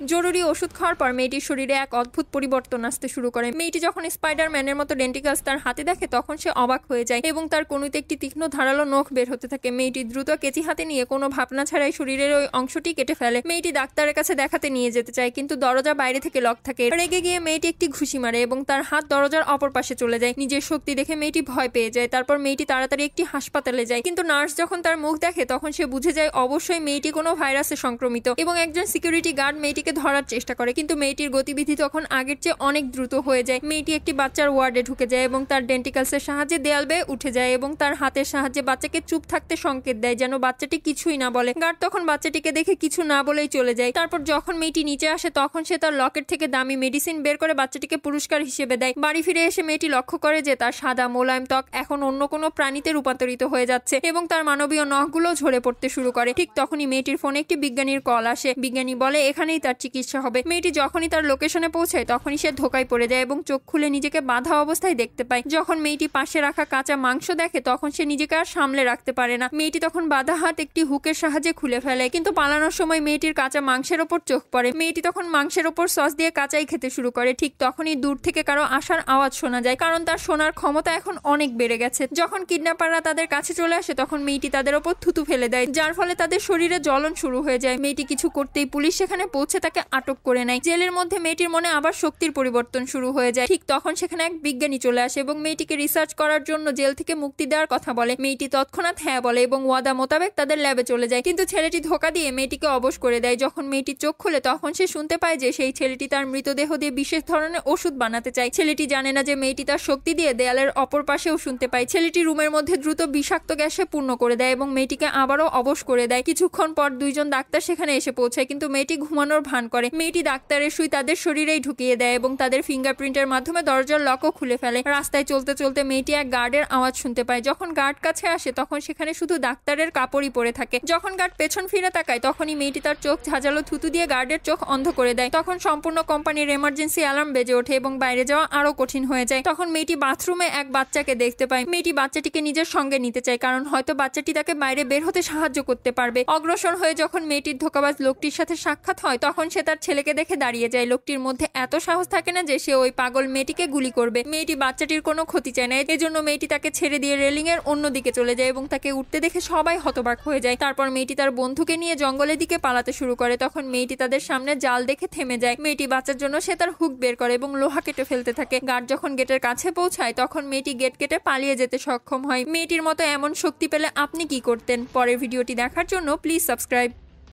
জরুরি ওষুধ খাওয়ার পর মেয়েটির শরীরে এক অদ্ভুত পরিবর্তন আসতে শুরু করে। মেয়েটি যখন স্পাইডারম্যানের মতো ডেন্টিকালস তার হাতে দেখে তখন সে অবাক হয়ে যায় এবং তার কনুইতে একটি তীক্ষ্ণ ধারালো নখ বের হতে থাকে। মেয়েটি দ্রুত কেচি হাতে নিয়ে কোনো ভাবনা ছাড়াই শরীরের ওই অংশটি কেটে ফেলে। মেয়েটি ডাক্তারের কাছে দেখাতে নিয়ে যেতে চায় কিন্তু দরজা বাইরে থেকে লক থাকে। রেগে গিয়ে মেয়েটি একটি ঘুষি মারে এবং তার হাত দরজার অপর পাশে চলে যায়। নিজের শক্তি দেখে মেয়েটি ভয় পেয়ে যায়। তারপর মেয়েটি তাড়াতাড়ি একটি হাসপাতালে যায় কিন্তু নার্স যখন তার মুখ দেখে তখন সে বুঝে যায় অবশ্যই মেয়েটি কোনো ভাইরাসে সংক্রমিত এবং একজন সিকিউরিটি গার্ড মেয়েটিকে ধরার চেষ্টা করে কিন্তু মেয়েটির গতিবিধি তখন আগের চেয়ে অনেক দ্রুত হয়ে যায়। মেয়েটি একটি বাচ্চার ওয়ার্ডে ঢুকে যায় এবং তার ডেন্টিকালসের সাহায্যে দেয়াল বেয়ে উঠে যায় এবং তার হাতের সাহায্যে বাচ্চাকে চুপ থাকতে সংকেত দেয় যেন বাচ্চাটি কিছুই না বলে। গার্ড তখন বাচ্চাটিকে দেখে কিছু না বলেই চলে যায়। তারপর যখন মেয়েটি নিচে আসে তখন সে তার লকেট থেকে দামি মেডিসিন বের করে বাচ্চাটিকে পুরস্কার হিসেবে দেয়। বাড়ি ফিরে এসে মেয়েটি লক্ষ্য করে যে তার সাদা মোলায়েম ত্বক এখন অন্য কোনো প্রাণীতে রূপান্তরিত হয়ে যাচ্ছে এবং তার মানবীয় নখগুলো ঝরে পড়তে শুরু করে। ঠিক তখনই মেয়েটির ফোনে একটি বিজ্ঞানীর কল আসে। বিজ্ঞানী বলে এখানেই তার চিকিৎসা হবে। মেয়েটি যখনই তার লোকেশনে পৌঁছায় তখনই সে ধোকায় পড়ে যায় এবং চোখ খুলে নিজেকে বাঁধা অবস্থায় দেখতে পায়। যখন মেয়েটি পাশে রাখা কাঁচা মাংস দেখে তখন সে নিজেকে আর সামলে রাখতে পারে না। মেয়েটি তখন বাঁধা হাত একটি হুকের সাহায্যে খুলে ফেলে কিন্তু পালানোর সময় মেয়েটির কাঁচা মাংসের ওপর চোখ পড়ে। মেয়েটি তখন মাংসের ওপর সস দিয়ে কাঁচাই খেতে শুরু করে। ঠিক তখনই দূর থেকে কারো আসার আওয়াজ শোনা যায় কারণ তার শোনার ক্ষমতা এখন অনেক বেড়ে গেছে। যখন কিডন্যাপাররা তাদের কাছে চলে আসে তখন মেয়েটি তাদের ওপর থুতু ফেলে দেয় যার ফলে তাদের শরীরে জ্বলন শুরু হয়ে যায়। মেয়েটি কিছু করতেই পুলিশ সেখানে পৌঁছে তাকে আটক করে নেয়। জেলের মধ্যে মেয়েটির মনে আবার শক্তির পরিবর্তন শুরু হয়ে যায়। ঠিক তখন সেখানে এক বিজ্ঞানী চলে আসে এবং মেয়েটিকে রিসার্চ করার জন্য জেল থেকে মুক্তি দেওয়ার কথা বলে। মেয়েটি তৎক্ষণাৎ হ্যাঁ বলে এবং ওয়াদা মোতাবেক তাদের ল্যাবে চলে যায় কিন্তু ছেলেটি ধোকা দিয়ে মেয়েটিকে অবশ করে দেয়। যখন মেয়েটি চোখ খুলে তখন সে শুনতে পায় যে সেই ছেলেটি তার মৃতদেহ দিয়ে বিশেষ ধরনের ওষুধ বানাতে চায়। ছেলেটি জানে না যে মেয়েটি তার শক্তি দিয়ে দেয়ালের অপর পাশেও শুনতে পায়। ছেলেটি রুমের মধ্যে দ্রুত বিষাক্ত গ্যাসে পূর্ণ করে দেয় এবং মেয়েটিকে আবারও অবশ করে দেয়। কিছুক্ষণ পর দুইজন ডাক্তার সেখানে এসে পৌঁছায় কিন্তু মেয়েটি ঘুমানোর ভান করে। মেয়েটি ডাক্তারের সুই তাদের শরীরেই ঢুকিয়ে দেয় এবং তাদের ফিঙ্গারপ্রিন্টের মাধ্যমে দরজার লকও খুলে ফেলে। রাস্তায় চলতে চলতে মেয়েটি এক গার্ডের আওয়াজ শুনতে পায়। যখন গার্ড কাছে আসে তখন সেখানে শুধু ডাক্তারের কাপড়ই পরে থাকে। যখন গার্ড পেছন ফিরে তাকায় তখনই মেয়েটি তার চোখ ঝাঁঝালো থুতু দিয়ে গার্ডের চোখ অন্ধ করে দেয়। তখন সম্পূর্ণ কোম্পানির এমার্জেন্সি অ্যালার্ম বেজে ওঠে এবং বাইরে যাওয়া আরো কঠিন হয়ে যায়। তখন মেয়েটি বাথরুমে এক বাচ্চাকে দেখতে পায়। মেয়েটি বাচ্চাটিকে নিজের সঙ্গে নিতে চায় কারণ হয়তো বাচ্চাটি তাকে বাইরে বের হতে সাহায্য করতে পারবে। অগ্রসর হয়ে যখন মেয়েটির ধোঁকাবাজ লোকটির সাথে সাক্ষাৎ হয় তখন সে তার ছেলেকে দেখে দাঁড়িয়ে যায়। লোকটির মধ্যে এত সাহস থাকে না যে সে ওই পাগল মেয়েটিকে গুলি করবে। মেয়েটি বাচ্চাটির কোনো ক্ষতি চায় না, এজন্য মেয়েটি তাকে ছেড়ে দিয়ে রেলিং এর অন্য দিকে চলে যায় এবং তাকে উঠতে দেখে সবাই হতবাক হয়ে যায়। তারপর মেয়েটি তার বন্ধুকে নিয়ে জঙ্গলের দিকে পালাতে শুরু করে। তখন মেয়েটি তাদের সামনে জাল দেখে থেমে যায়। মেয়েটি বাচ্চার জন্য সে তার হুক বের করে এবং লোহা কেটে ফেলতে থাকে। গার্ড যখন গেটের কাছে পৌঁছায় তখন মেয়েটি গেট কেটে পালিয়ে যেতে সক্ষম হয়। মেয়েটির মতো এমন শক্তি পেলে আপনি কি করতেন? পরের ভিডিওটি দেখার জন্য প্লিজ সাবস্ক্রাইব।